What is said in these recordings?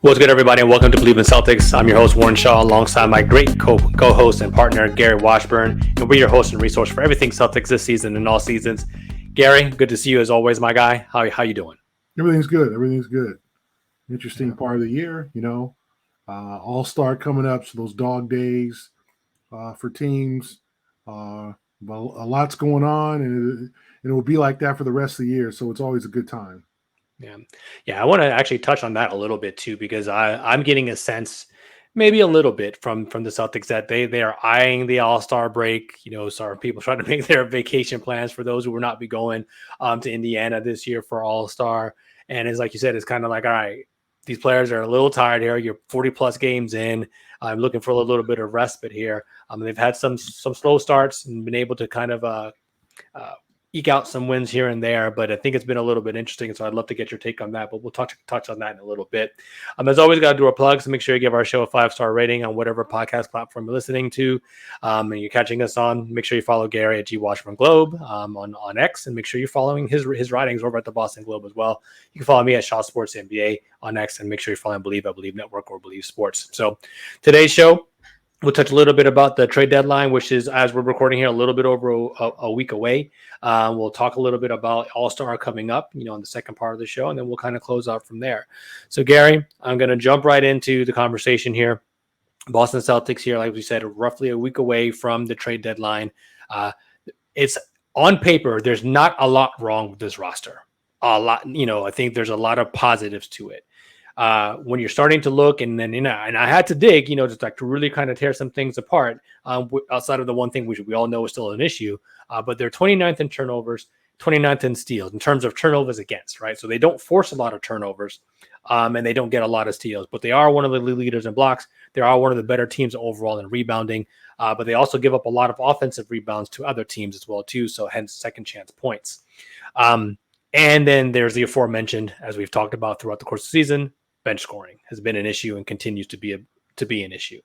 What's good, everybody, and welcome to Believe in Celtics. I'm your host, Warren Shaw, alongside my great co-host and partner, Gary Washburn, and we're your host and resource for everything Celtics this season and all seasons. Gary, good to see you as always, my guy. How you doing? Everything's good. Interesting part of the year, All-Star coming up, so those dog days for teams. But a lot's going on, and it will be like that for the rest of the year, so it's always a good time. Yeah. I want to actually touch on that a little bit too, because I'm getting a sense, maybe a little bit from the Celtics, that they are eyeing the All-Star break. So people trying to make their vacation plans for those who will not be going to Indiana this year for All-Star. And it's like you said, it's kind of like, all right, these players are a little tired here. You're 40 plus games in. I'm looking for a little bit of respite here. They've had some slow starts and been able to kind of eke out some wins here and there, but I think it's been a little bit interesting. So I'd love to get your take on that, but we'll touch on that in a little bit. As always, got to do our plugs. So make sure you give our show a 5-star rating on whatever podcast platform you're listening to, and you're catching us on. Make sure you follow Gary at G Washburn Globe on X, and make sure you're following his writings over at the Boston Globe as well. You can follow me at Shaw Sports NBA on X, and make sure you're following Believe Network or Believe Sports. So today's show, we'll touch a little bit about the trade deadline, which is, as we're recording here, a little bit over a week away. We'll talk a little bit about All-Star coming up, in the second part of the show, and then we'll kind of close out from there. So, Gary, I'm going to jump right into the conversation here. Boston Celtics here, like we said, roughly a week away from the trade deadline. It's on paper, there's not a lot wrong with this roster. A lot, I think there's a lot of positives to it. When you're starting to look, and then, and I had to dig, just like to really kind of tear some things apart, outside of the one thing which we all know is still an issue, but they're 29th in turnovers, 29th in steals in terms of turnovers against, right? So they don't force a lot of turnovers, and they don't get a lot of steals, but they are one of the leaders in blocks. They are one of the better teams overall in rebounding, but they also give up a lot of offensive rebounds to other teams as well too. So hence second chance points. And then there's the aforementioned, as we've talked about throughout the course of the season, bench scoring has been an issue and continues to be an issue.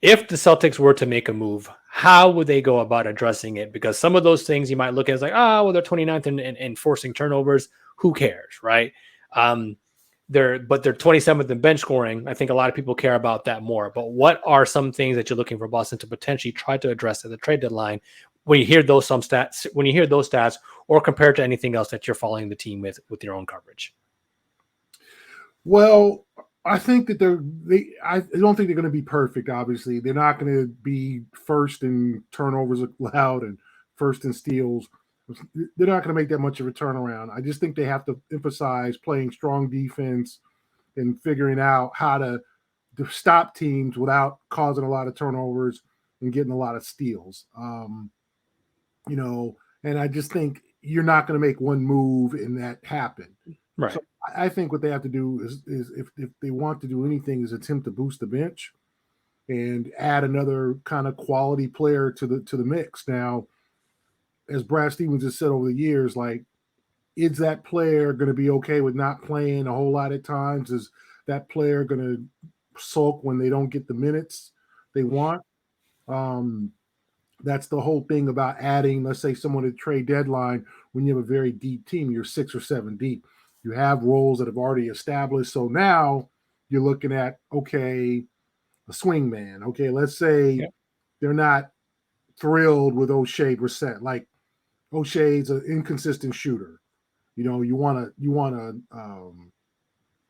If the Celtics were to make a move, how would they go about addressing it? Because some of those things you might look at as like, they're 29th in forcing turnovers. Who cares, right? They're 27th in bench scoring. I think a lot of people care about that more. But what are some things that you're looking for Boston to potentially try to address at the trade deadline when you hear those stats, or compared to anything else that you're following the team with your own coverage? Well, I think that I don't think they're going to be perfect. Obviously, they're not going to be first in turnovers allowed and first in steals. They're not going to make that much of a turnaround. I just think they have to emphasize playing strong defense and figuring out how to stop teams without causing a lot of turnovers and getting a lot of steals. And I just think you're not going to make one move and that happen. Right. So I think what they have to do is if they want to do anything, is attempt to boost the bench and add another kind of quality player to the mix. Now, as Brad Stevens has said over the years, like, is that player going to be okay with not playing a whole lot at times? Is that player going to sulk when they don't get the minutes they want? That's the whole thing about adding, let's say, someone at trade deadline when you have a very deep team. You're 6 or 7 deep. You have roles that have already established. So now you're looking at, okay, a swing man. Okay, let's say they're not thrilled with O'Shea Brissett. Like, O'Shea's an inconsistent shooter. You want a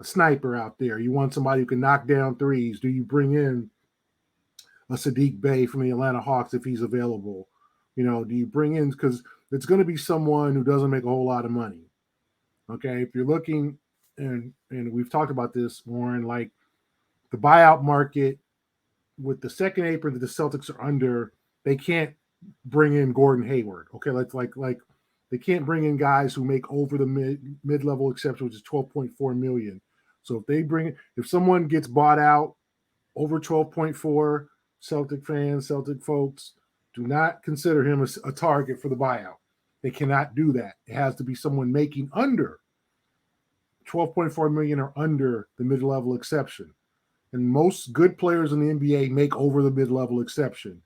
sniper out there. You want somebody who can knock down threes. Do you bring in a Saddiq Bey from the Atlanta Hawks if he's available? Do you bring in, because it's going to be someone who doesn't make a whole lot of money. Okay, if you're looking, and we've talked about this, Warren, like the buyout market with the second apron that the Celtics are under, they can't bring in Gordon Hayward. Okay, like they can't bring in guys who make over the mid-level exception, which is $12.4 million. So if someone gets bought out over 12.4, Celtic fans, Celtic folks, do not consider him a target for the buyout. They cannot do that. It has to be someone making under 12.4 million or under the mid-level exception. And most good players in the NBA make over the mid-level exception.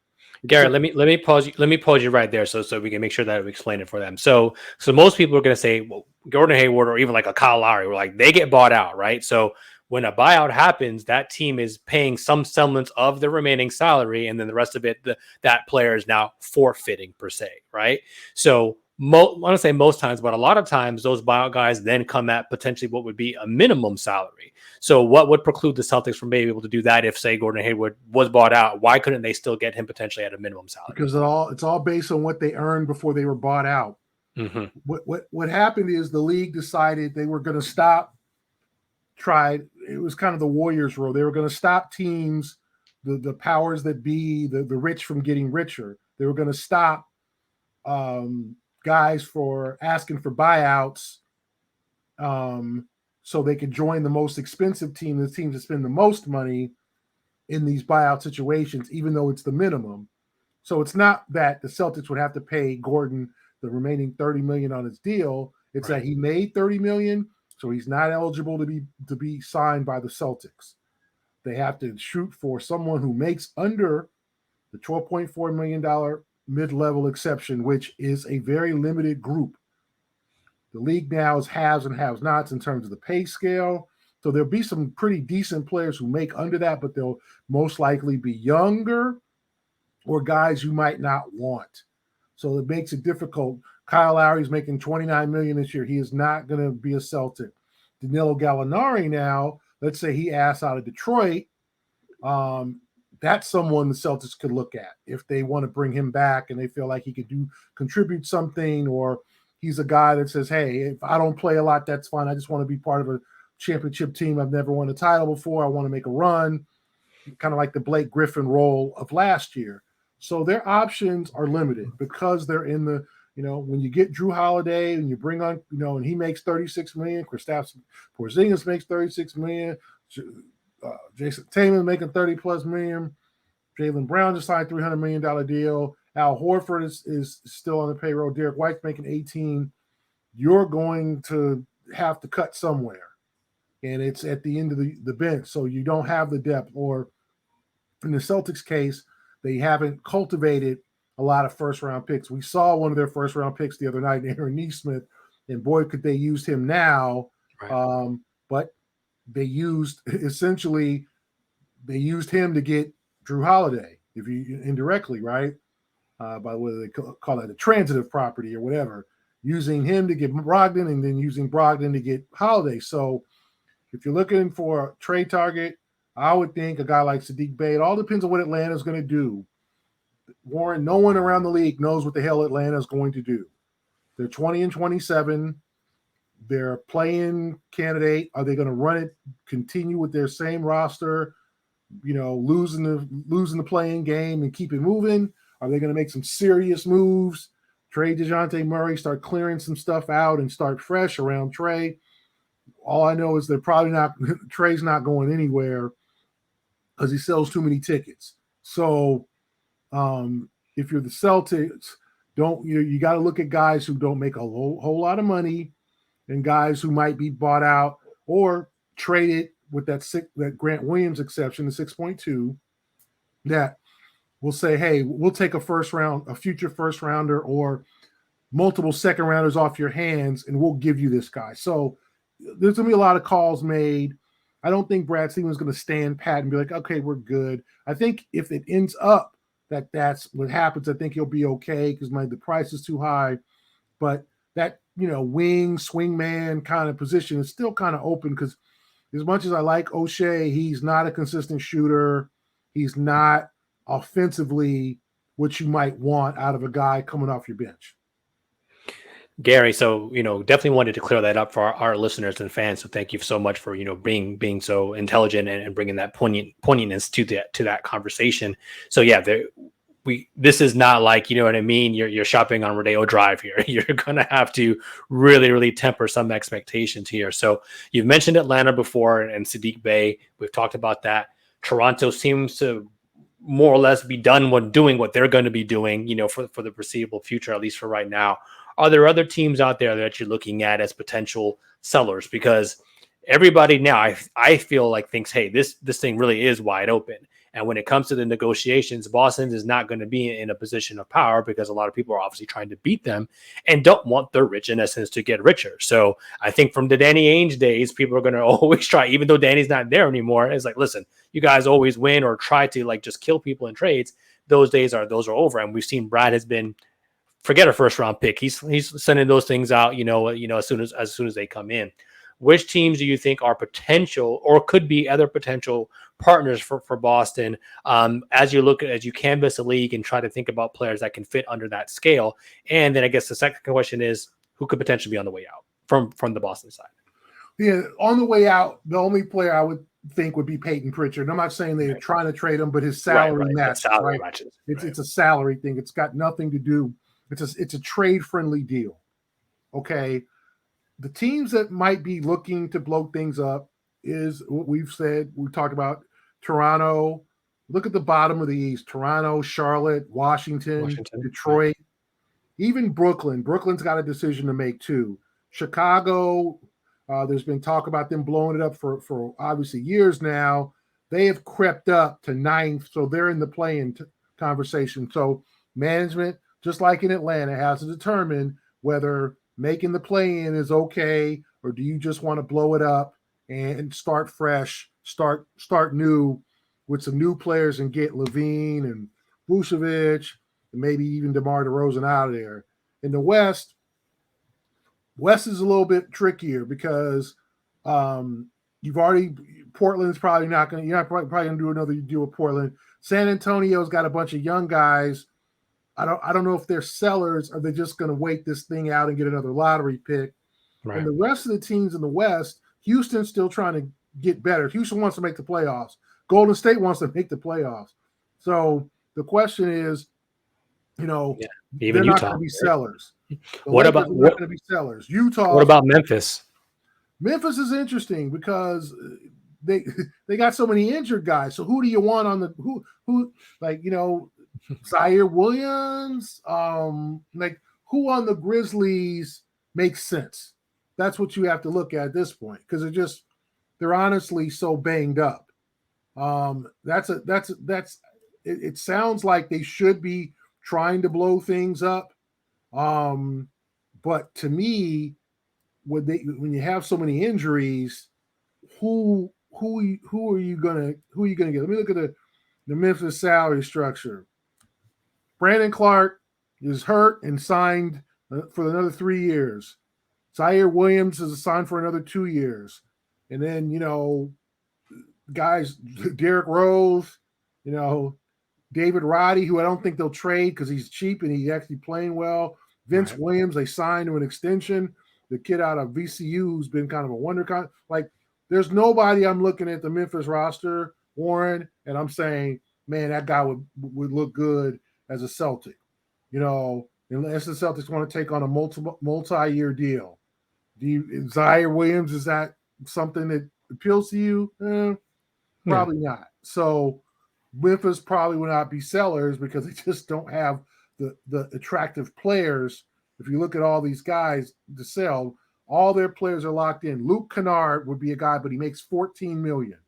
Garrett, let me pause you right there so we can make sure that we explain it for them. So most people are going to say, well, Gordon Hayward or even like a Kyle Lowry, like they get bought out, right? So when a buyout happens, that team is paying some semblance of the remaining salary, and then the rest of it, that player is now forfeiting per se, right? So I want to say most times, but a lot of times those buyout guys then come at potentially what would be a minimum salary. So what would preclude the Celtics from being able to do that if, say, Gordon Hayward was bought out? Why couldn't they still get him potentially at a minimum salary? Because it's all based on what they earned before they were bought out. Mm-hmm. What happened is the league decided they were going to stop. It was kind of the Warriors rule. They were going to stop teams, the powers that be, the rich from getting richer. They were going to stop guys for asking for buyouts, so they could join the most expensive team, the teams that spend the most money in these buyout situations, even though it's the minimum. So it's not that the Celtics would have to pay Gordon the remaining $30 million on his deal. It's that he made $30 million, so he's not eligible to be signed by the Celtics. They have to shoot for someone who makes under the $12.4 million mid-level exception, which is a very limited group. The league now is haves and have-nots in terms of the pay scale. So there'll be some pretty decent players who make under that, but they'll most likely be younger or guys you might not want. So it makes it difficult. Kyle Lowry's making $29 million this year. He is not going to be a Celtic. Danillo Gallinari now, let's say he asks out of Detroit, that's someone the Celtics could look at if they want to bring him back and they feel like he could contribute something, or he's a guy that says, hey, if I don't play a lot, that's fine. I just want to be part of a championship team. I've never won a title before. I want to make a run, kind of like the Blake Griffin role of last year. So their options are limited because they're in the, when you get Drew Holiday and you bring on, and he makes $36 million, Kristaps Porzingis makes $36 million, Jayson Tatum making $30+ million, Jaylen Brown just signed a $300 million deal, Al Horford is still on the payroll, Derrick White's making 18. You're going to have to cut somewhere, and it's at the end of the bench, so you don't have the depth. Or in the Celtics case, they haven't cultivated a lot of first-round picks. We saw one of their first-round picks the other night, Aaron Nesmith, and boy, could they use him now. Right. But they used him to get Drew Holiday, if you indirectly, right? By the way, they call it a transitive property or whatever, using him to get Brogdon and then using Brogdon to get Holiday. So if you're looking for a trade target, I would think a guy like Saddiq Bey. It all depends on what Atlanta's going to do. Warren, no one around the league knows what the hell Atlanta is going to do. They're 20-27. They're playing candidate. Are they going to run it, continue with their same roster, losing the playing game and keep it moving? Are they going to make some serious moves, trade DeJounte Murray, start clearing some stuff out and start fresh around Trey? All I know is they're probably not – Trey's not going anywhere because he sells too many tickets. So if you're the Celtics, you got to look at guys who don't make a whole lot of money and guys who might be bought out or traded with that Grant Williams exception, the 6.2, that will say, hey, we'll take a future first rounder or multiple second rounders off your hands, and we'll give you this guy. So there's going to be a lot of calls made. I don't think Brad Stevens is going to stand pat and be like, okay, we're good. I think if it ends up that's what happens, I think he'll be okay because the price is too high. But that, wing, swingman kind of position is still kind of open because as much as I like O'Shea, he's not a consistent shooter. He's not offensively what you might want out of a guy coming off your bench. Gary, so definitely wanted to clear that up for our listeners and fans. So thank you so much for being so intelligent and bringing that poignantness to that conversation. So yeah, this is not like, what I mean, you're shopping on Rodeo Drive here. You're gonna have to really, really temper some expectations here. So you've mentioned Atlanta before and Saddiq Bey. We've talked about that. Toronto seems to more or less be done with doing what they're going to be doing, for the foreseeable future, at least for right now. Are there other teams out there that you're looking at as potential sellers? Because everybody now, I feel like thinks, hey, this thing really is wide open. And when it comes to the negotiations, Boston is not going to be in a position of power because a lot of people are obviously trying to beat them and don't want the rich, in essence, to get richer. So I think from the Danny Ainge days, people are going to always try, even though Danny's not there anymore. It's like, listen, you guys always win or try to like just kill people in trades. Those are over. And we've seen Brad has been, forget a first round pick. He's sending those things out, as soon as they come in. Which teams do you think are potential or could be other potential partners for Boston as you canvass the league and try to think about players that can fit under that scale? And then I guess the second question is, who could potentially be on the way out from the Boston side? Yeah, on the way out, the only player I would think would be Payton Pritchard. I'm not saying they're trying to trade him, but his salary matches. Salary right? matches. It's a salary thing. It's got nothing to do. It's a trade-friendly deal. Okay. The teams that might be looking to blow things up is what we've said. We talked about Toronto. Look at the bottom of the East. Toronto, Charlotte, Washington, Detroit, even Brooklyn. Brooklyn's got a decision to make too. Chicago, there's been talk about them blowing it up for obviously years now. They have crept up to ninth, so they're in the play-in conversation. So management, just like in Atlanta, has to determine whether making the play-in is okay, or do you just want to blow it up and start fresh, start new with some new players and get Levine and Vucevic and maybe even DeMar DeRozan out of there. In the West is a little bit trickier because Portland's probably not going to, you're not probably going to do another deal with Portland. San Antonio's got a bunch of young guys. I don't know if they're sellers or they're just going to wait this thing out and get another lottery pick. Right. And the rest of the teams in the West, Houston's still trying to get better. Houston wants to make the playoffs. Golden State wants to make the playoffs. So the question is, even they're not going to be sellers. What about not going to be sellers? Utah. What about Memphis? Memphis is interesting because they got so many injured guys. So who do you want on the who Zaire Williams, who on the Grizzlies makes sense? That's what you have to look at this point because they're honestly so banged up. It sounds like they should be trying to blow things up, but to me, when you have so many injuries, who are you gonna get? Let me look at the Memphis salary structure. Brandon Clark is hurt and signed for another 3 years. Zaire Williams is signed for another 2 years. And then, guys, Derrick Rose, David Roddy, who I don't think they'll trade because he's cheap and he's actually playing well. Vince Williams, they signed to an extension. The kid out of VCU who's been kind of a wonder. There's nobody I'm looking at the Memphis roster, Warren, and I'm saying, man, that guy would look good as a Celtic, unless the Celtics want to take on a multi-year deal. Zaire Williams, is that something that appeals to you? Probably not. So Memphis probably will not be sellers because they just don't have the attractive players. If you look at all these guys to sell, all their players are locked in. Luke Kennard would be a guy, but he makes $14 million.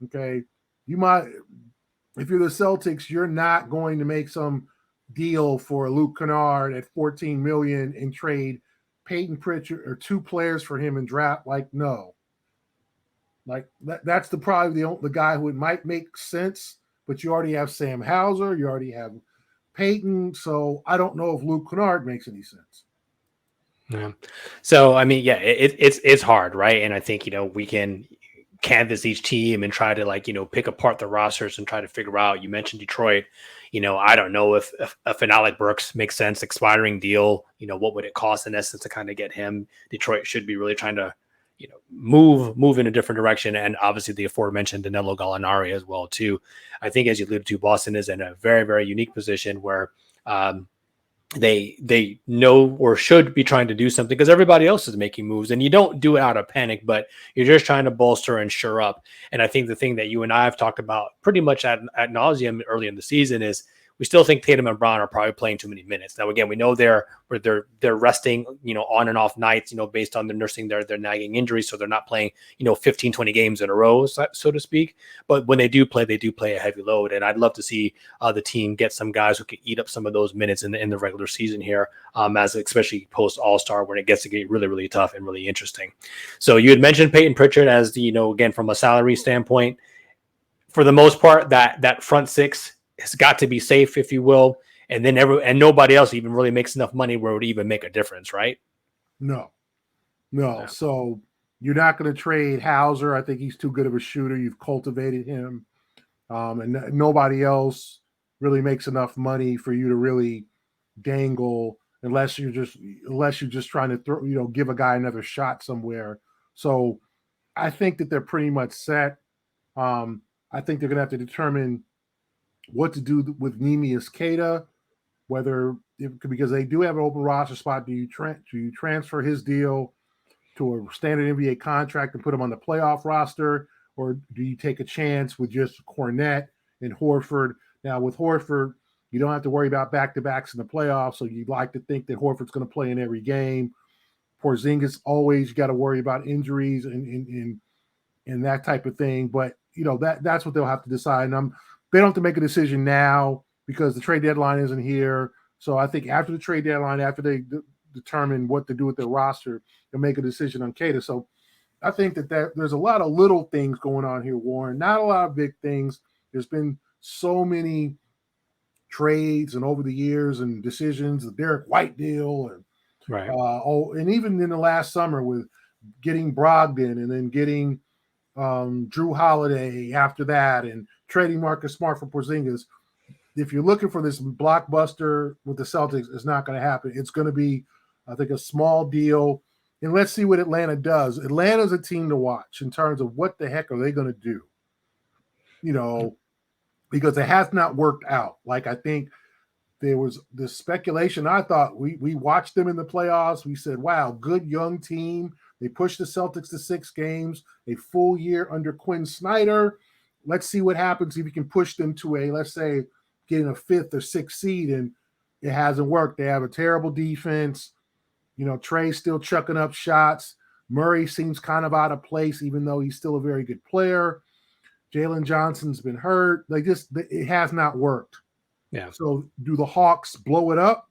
Okay. You might, if you're the Celtics, you're not going to make some deal for Luke Kennard at $14 million and trade Payton Pritchard or 2 players for him and draft. No. That's probably the guy who it might make sense, but you already have Sam Hauser, you already have Payton, so I don't know if Luke Kennard makes any sense. Yeah. So it's hard, right? And I think we can canvas each team and try to pick apart the rosters and try to figure out. You mentioned Detroit. I don't know if an Alec Burks makes sense, expiring deal. What would it cost in essence to kind of get him? Detroit should be really trying to move in a different direction, and obviously the aforementioned Danillo Gallinari as well too. I think, as you alluded to, Boston is in a very, very unique position where they know or should be trying to do something because everybody else is making moves, and you don't do it out of panic, but you're just trying to bolster and shore up. And I think the thing that you and I have talked about pretty much ad nauseum early in the season is we still think Tatum and Brown are probably playing too many minutes. Now, again, we know they're resting, on and off nights, based on their nursing their nagging injuries. So they're not playing, 15, 20 games in a row, so to speak. But when they do play a heavy load. And I'd love to see the team get some guys who can eat up some of those minutes in the regular season here, as especially post All-Star when it gets to get really, really tough and really interesting. So you had mentioned Payton Pritchard as again, from a salary standpoint, for the most part, that front six has got to be safe, if you will. And then nobody else even really makes enough money where it would even make a difference, right? No. Yeah. So you're not going to trade Hauser. I think he's too good of a shooter. You've cultivated him. And nobody else really makes enough money for you to really dangle unless you're just trying to give a guy another shot somewhere. So I think that they're pretty much set. I think they're going to have to determine what to do with Neemias Queta, because they do have an open roster spot. Do you transfer his deal to a standard NBA contract and put him on the playoff roster, or do you take a chance with just Kornet and Horford? Now, with Horford, you don't have to worry about back-to-backs in the playoffs, so you'd like to think that Horford's going to play in every game. Porzingis, always got to worry about injuries and that type of thing. But, that's what they'll have to decide. And they don't have to make a decision now because the trade deadline isn't here. So I think after the trade deadline, after they determine what to do with their roster, they'll make a decision on Queta. So I think that there's a lot of little things going on here, Warren. Not a lot of big things. There's been so many trades and over the years and decisions, the Derrick White deal, and right. And even in the last summer with getting Brogdon and then getting Drew Holiday after that and trading Marcus Smart for Porzingis. If you're looking for this blockbuster with the Celtics, it's not going to happen. It's going to be, I think, a small deal. And let's see what Atlanta does. Atlanta's a team to watch in terms of what the heck are they going to do? Because it has not worked out. Like, I think there was this speculation. I thought we watched them in the playoffs. We said, wow, good young team. They pushed the Celtics to 6 games, a full year under Quinn Snyder. Let's see what happens if you can push them to let's say, getting a 5th or 6th seed, and it hasn't worked. They have a terrible defense. Trey's still chucking up shots. Murray seems kind of out of place, even though he's still a very good player. Jaylen Johnson's been hurt. It has not worked. Yeah. So do the Hawks blow it up?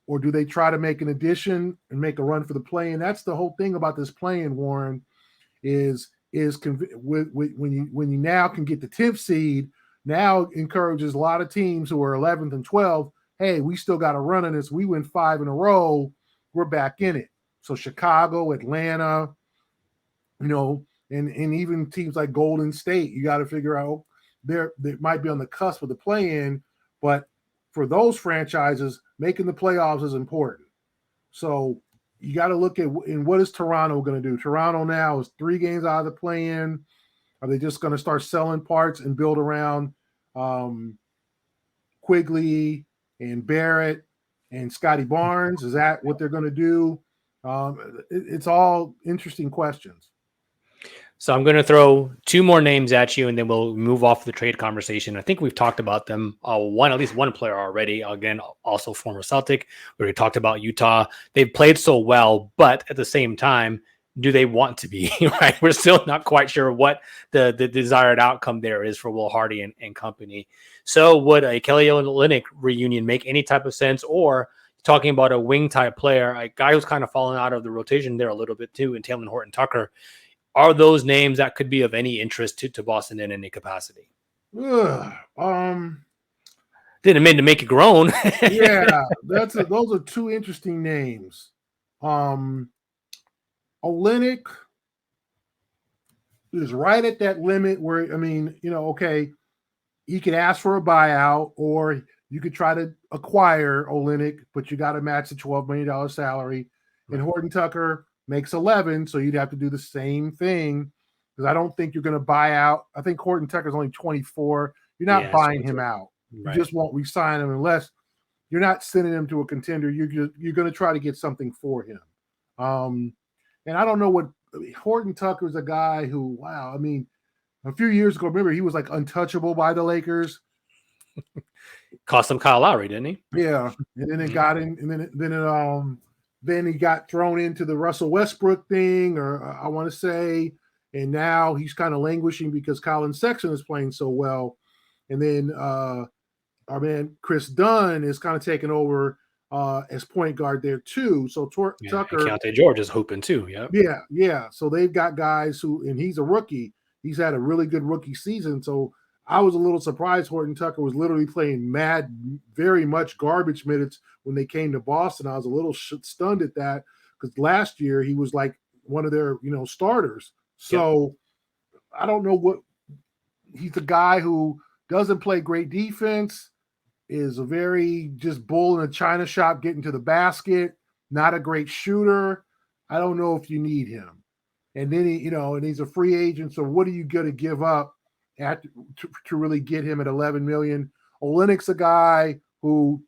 Or do they try to make an addition and make a run for the play-in? That's the whole thing about this play-in, Warren, is when you now can get the 10th seed, now encourages a lot of teams who are 11th and 12th, hey, we still got a run in this. We win 5 in a row. We're back in it. So Chicago, Atlanta, and even teams like Golden State, you got to figure out they might be on the cusp of the play-in, but for those franchises, making the playoffs is important. So you got to look at what is Toronto going to do? Toronto now is 3 games out of the play-in. Are they just going to start selling parts and build around Quigley and Barrett and Scotty Barnes? Is that what they're going to do? It's all interesting questions. So I'm going to throw 2 more names at you, and then we'll move off the trade conversation. I think we've talked about them. At least one player already. Again, also former Celtic. We already talked about Utah. They've played so well, but at the same time, do they want to be? Right? We're still not quite sure what the desired outcome there is for Will Hardy and company. So would a Kelly Olynyk reunion make any type of sense? Or talking about a wing type player, a guy who's kind of fallen out of the rotation there a little bit too, and Talen Horton-Tucker. Are those names that could be of any interest to Boston in any capacity? Didn't mean to make it groan. Yeah, those are 2 interesting names. Olynyk is right at that limit where, okay, he could ask for a buyout, or you could try to acquire Olynyk, but you got to match the $12 million salary. Right. And Horton-Tucker makes 11, so you'd have to do the same thing, because I don't think you're going to buy out. I think Horton-Tucker is only 24. You're not buying him out. Right. You just won't re-sign him unless you're not sending him to a contender. You're going to try to get something for him. And I don't know what Horton-Tucker is a guy who, a few years ago, remember he was like untouchable by the Lakers. Cost him Kyle Lowry, didn't he? Yeah, and then it got in, and then he got thrown into the Russell Westbrook thing, or I want to say, and now he's kind of languishing because Colin Sexton is playing so well, and then our man Chris Dunn is kind of taking over as point guard there too. So Tucker, and Keontae George is hooping too. yeah. So they've got guys who, and he's a rookie. He's had a really good rookie season. So I was a little surprised Horton-Tucker was literally playing very much garbage minutes when they came to Boston. I was a little stunned at that because last year he was like one of their, starters. So I don't know what he's a guy who doesn't play great defense, is a very just bull in a china shop getting to the basket, not a great shooter. I don't know if you need him. And then and he's a free agent. So what are you going to give up to really get him at $11 million? Olynyk's a guy who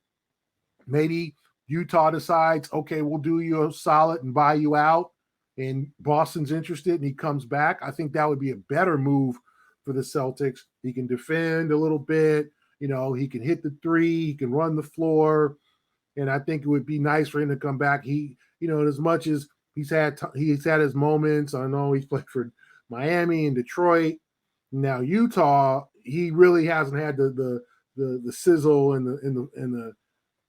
maybe Utah decides, okay, we'll do you a solid and buy you out, and Boston's interested and he comes back. I think that would be a better move for the Celtics. He can defend a little bit. He can hit the three. He can run the floor. And I think it would be nice for him to come back. He, as much as he's had his moments. I know he's played for Miami and Detroit. Now Utah, he really hasn't had the sizzle and the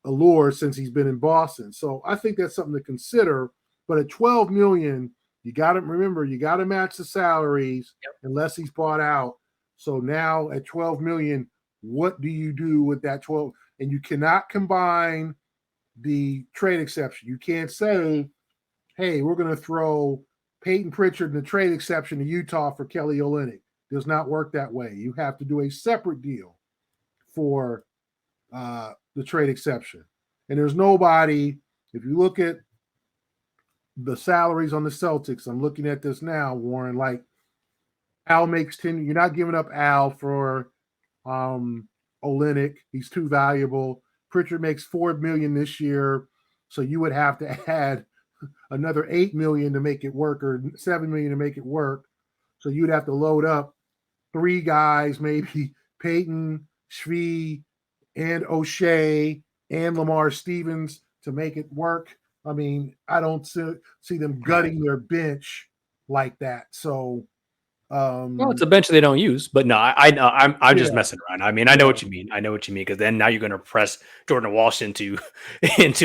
allure since he's been in Boston. So I think that's something to consider. But at $12 million, you got to match the salaries unless he's bought out. So now at $12 million, what do you do with that 12? And you cannot combine the trade exception. You can't say, hey, we're going to throw Payton Pritchard in the trade exception to Utah for Kelly Olynyk. It does not work that way. You have to do a separate deal for the trade exception. And there's nobody, if you look at the salaries on the Celtics, I'm looking at this now, Warren, like Al makes 10. You're not giving up Al for Olynyk. He's too valuable. Pritchard makes $4 million this year, so you would have to add another $8 million to make it work, or $7 million to make it work. So you'd have to load up 3 guys, maybe Payton, Shvee, and O'Shea, and Lamar Stevens to make it work. I mean, I don't see them gutting their bench like that. So well, it's a bench they don't use, but no, I'm just messing around. I mean, I know what you mean. Because then now you're going to press Jordan Walsh into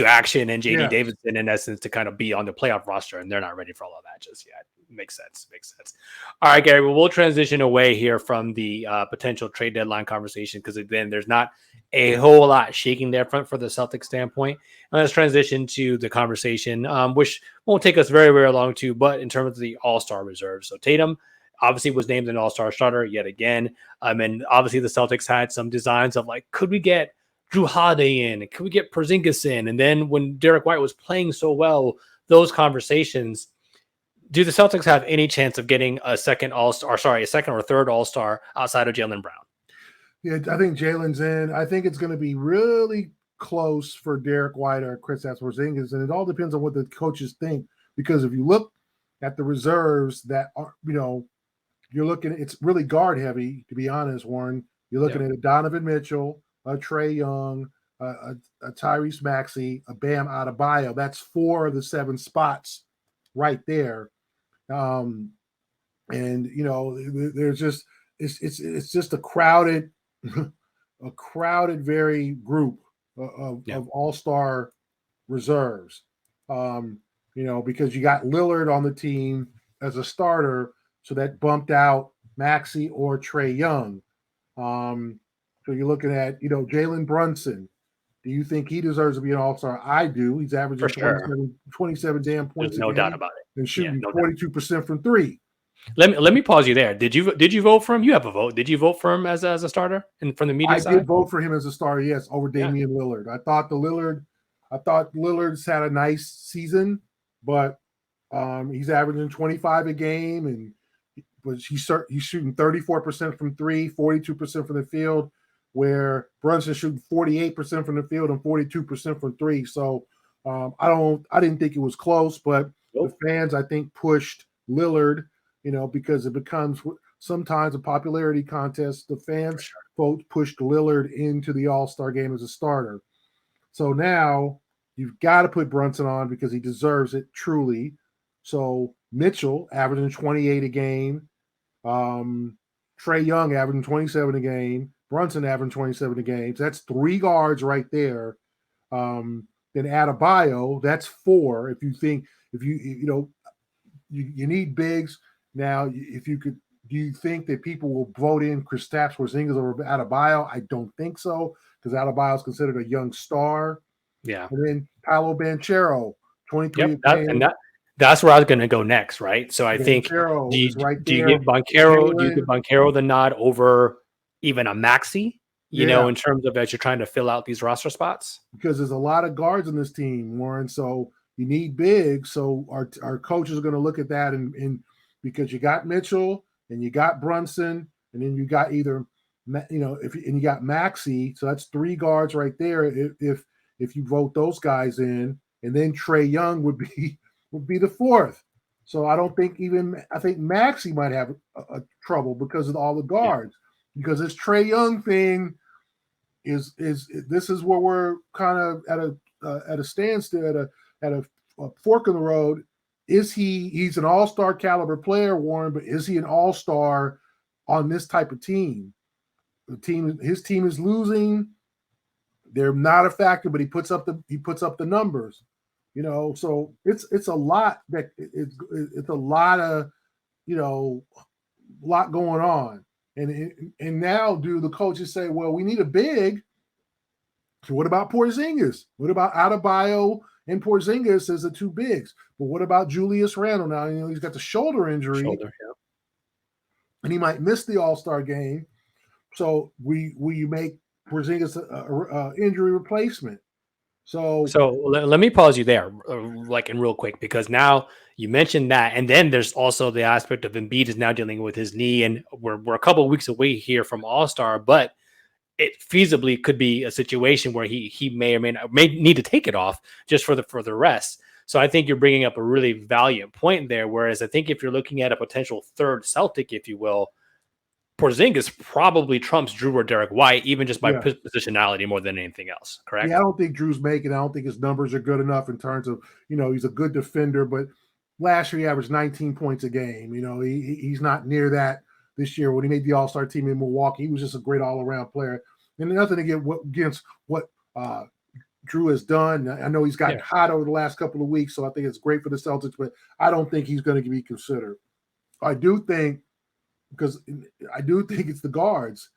action and JD Davidson in essence to kind of be on the playoff roster, and they're not ready for all of that just yet. Makes sense. All right, Gary, well, we'll transition away here from the potential trade deadline conversation because then there's not a whole lot shaking there front for the Celtics standpoint. And let's transition to the conversation, which won't take us very, very long too, but in terms of the All-Star reserve. So Tatum obviously was named an all-star starter yet again. And obviously the Celtics had some designs of like, could we get Drew Holiday in? Could we get Porzingis in? And then when Derrick White was playing so well, those conversations, do the Celtics have any chance of getting a second or third all-star outside of Jaylen Brown? Yeah, I think Jaylen's in. I think it's going to be really close for Derrick White or Kristaps Porzingis. And it all depends on what the coaches think. Because if you look at the reserves that are, you're looking, it's really guard heavy, to be honest, Warren. You're looking at a Donovan Mitchell, a Trae Young, a Tyrese Maxey, a Bam Adebayo. That's 4 of the 7 spots right there. And there's just it's just a crowded very group of all-star reserves. Because you got Lillard on the team as a starter. So that bumped out Maxey or Trae Young. So you're looking at, Jalen Brunson. Do you think he deserves to be an all-star? I do. He's averaging 27 damn points. There's no doubt about it. And shooting 42% from 3. Let me pause you there. Did you vote for him? You have a vote. Did you vote for him as a starter and from the media side? I did vote for him as a starter, yes, over Damian Lillard. I thought Lillard's had a nice season, but he's averaging 25 a game, but he's shooting 34% from 3, 42% from the field, where Brunson's shooting 48% from the field and 42% from 3. So I didn't think it was close, but the fans, I think, pushed Lillard, because it becomes sometimes a popularity contest. The folks pushed Lillard into the All-Star game as a starter. So now you've got to put Brunson on because he deserves it truly. So Mitchell averaging 28 a game. Trae Young averaging 27 a game. Brunson averaging 27 a game. So that's 3 guards right there. Then Adebayo, that's 4. If you need bigs now. If you could, do you think that people will vote in Kristaps, Porzingis over Adebayo? I don't think so because Adebayo is considered a young star. Yeah. And then Paolo Banchero, 23 Yep. a game. That's where I was going to go next, right? So I think Banchero is right do you there. give Banchero Jaylen, the nod over even a Maxey? yeah, In terms of as you're trying to fill out these roster spots. because there's a lot of guards in this team, Warren. So you need big. So our coaches are going to look at that and because you got Mitchell and you got Brunson and then you got either you got Maxey. So that's 3 guards right there. If you vote those guys in, and then Trae Young would be the 4th. So I think Maxey might have a trouble because of all the guards. Yeah. Because this Trae Young thing is this is where we're kind of at a standstill, at a fork in the road. He's an all-star caliber player, Warren, but is he an all-star on this type of team? His team is losing. They're not a factor, but he puts up the numbers, So it's a lot that it's a lot of lot going on, and now do the coaches say, well, we need a big? So what about Porzingis? What about Adebayo and Porzingis as the 2 bigs? But what about Julius Randle? Now he's got the shoulder injury, and he might miss the All-Star game. So will you make Porzingis a injury replacement? So let me pause you there, in real quick, because now you mentioned that, and then there's also the aspect of Embiid is now dealing with his knee, and we're a couple of weeks away here from All-Star, but it feasibly could be a situation where he may or may need to take it off just for the rest. So I think you're bringing up a really valiant point there. Whereas I think if you're looking at a potential 3rd Celtic, if you will, Porzingis probably trumps Drew or Derrick White, even just by positionality more than anything else. Correct? Yeah, I don't think Drew's making. I don't think his numbers are good enough in terms of he's a good defender, but last year he averaged 19 points a game. He's not near that this year. When he made the All-Star team in Milwaukee, he was just a great all-around player. And nothing against what Drew has done. I know he's gotten hot over the last couple of weeks, so I think it's great for the Celtics, but I don't think he's going to be considered. I do think it's the guards,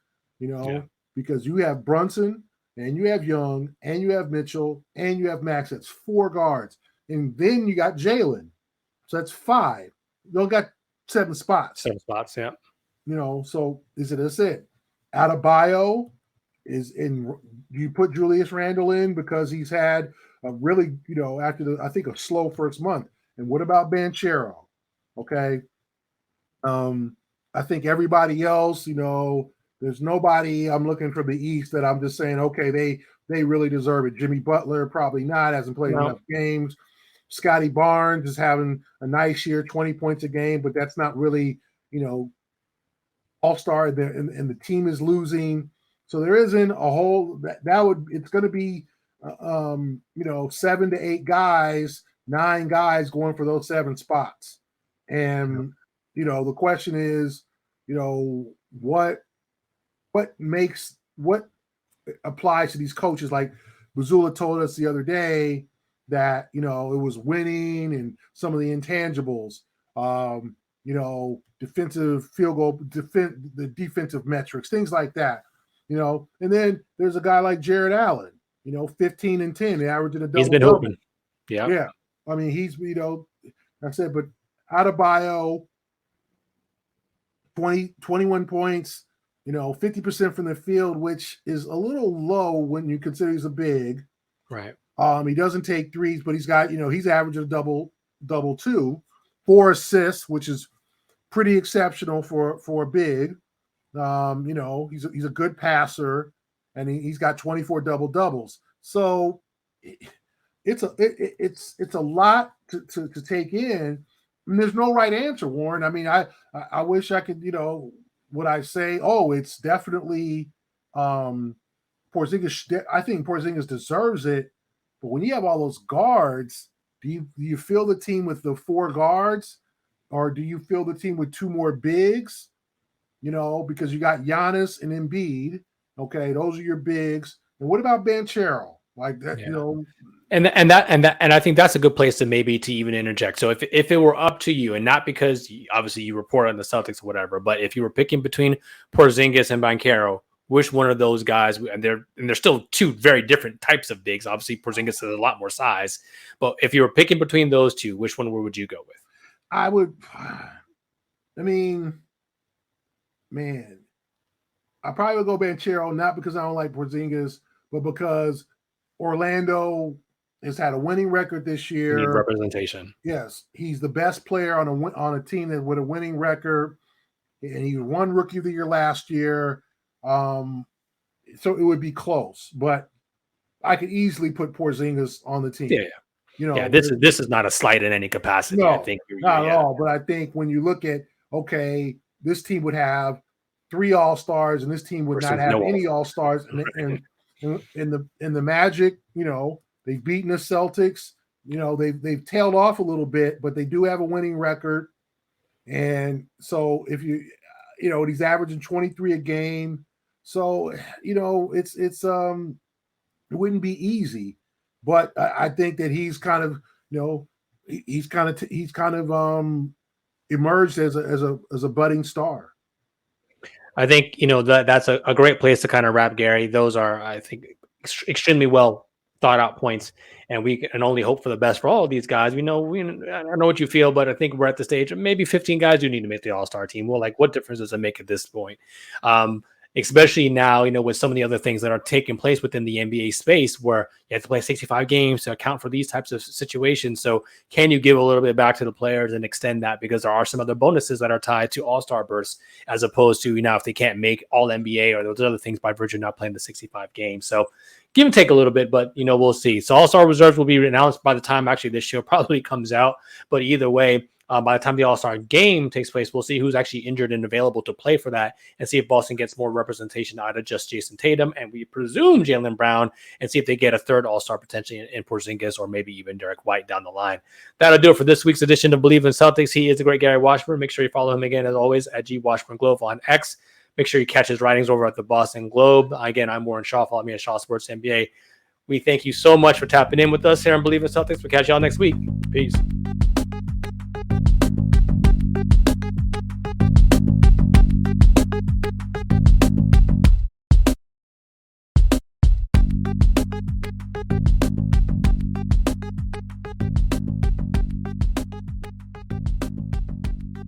because you have Brunson and you have Young and you have Mitchell and you have Max. That's 4 guards. And then you got Jaylen. So that's 5. You don't got 7 spots. 7 spots, yeah. So that's it. Adebayo is in. You put Julius Randle in because he's had a really, after I think a slow first month. And what about Banchero? Okay. I think everybody else, there's nobody I'm looking for the East that I'm just saying, okay, they really deserve it. Jimmy Butler, probably not, hasn't played enough games. Scotty Barnes is having a nice year, 20 points a game, but that's not really, all-star, and the team is losing. So there isn't a whole it's going to be, 7 to 8 guys, 9 guys going for those 7 spots. And, the question is, what applies to these coaches? Like Bazula told us the other day that, it was winning and some of the intangibles, defensive field goal, the defensive metrics, things like that, and then there's a guy like Jared Allen, 15 and 10, averaging a double. He's been open. Yeah. Yeah. I mean, he's, I said, but Adebayo, 21 points, 50% from the field, which is a little low when you consider he's a big. Right. He doesn't take threes, but he's got, he's averaging a double too. 4 assists, which is pretty exceptional for a big. He's a good passer, and he's got 24 doubles. So it's a lot to take in. And there's no right answer, Warren. I mean, I wish I could, would I say, oh, it's definitely, Porzingis, I think Porzingis deserves it, but when you have all those guards, do you fill the team with the 4 guards, or do you fill the team with 2 more bigs? Because you got Giannis and Embiid. Okay, those are your bigs. And what about Banchero? Like that, yeah. And I think that's a good place to maybe to even interject. So if it were up to you, and not because obviously you report on the Celtics or whatever, but if you were picking between Porzingis and Banchero, which one of those guys, and they're still 2 very different types of bigs. Obviously, Porzingis has a lot more size, but if you were picking between those 2, which one would you go with? I probably would go Banchero, not because I don't like Porzingis, but because Orlando has had a winning record this year. You need representation. Yes, he's the best player on a team that with a winning record, and he won Rookie of the Year last year. So it would be close, but I could easily put Porzingis on the team. Yeah. This is not a slight in any capacity. No, I think not at all. But I think when you look at this team would have 3 All-Stars, and this team would not have any All-Stars, and in the Magic, they've beaten the Celtics. They've tailed off a little bit, but they do have a winning record. And so if he's averaging 23 a game. So, it wouldn't be easy, but I think that he's kind of, emerged as a budding star. I think, that's a great place to kind of wrap, Gary. Those are, I think, extremely well thought out points, and we can only hope for the best for all of these guys. I don't know what you feel, but I think we're at the stage of maybe 15 guys do need to make the All-Star team. Well, like, what difference does it make at this point? Especially now, with some of the other things that are taking place within the NBA space where you have to play 65 games to account for these types of situations. So can you give a little bit back to the players and extend that? Because there are some other bonuses that are tied to All-Star berths, as opposed to, if they can't make All NBA or those other things by virtue of not playing the 65 games. So give and take a little bit, but, we'll see. So All-Star reserves will be announced by the time actually this show probably comes out. But either way, by the time the All-Star game takes place, we'll see who's actually injured and available to play for that, and see if Boston gets more representation out of just Jayson Tatum, and we presume Jaylen Brown, and see if they get a third All-Star potentially in Porzingis or maybe even Derrick White down the line. That'll do it for this week's edition of Believe in Celtics. He is the great Gary Washburn. Make sure you follow him again, as always, at GWashburnGlobe on X. Make sure you catch his writings over at the Boston Globe. Again, I'm Warren Shaw. Follow me at Shaw Sports NBA. We thank you so much for tapping in with us here on Believe in Celtics. We'll catch y'all next week. Peace.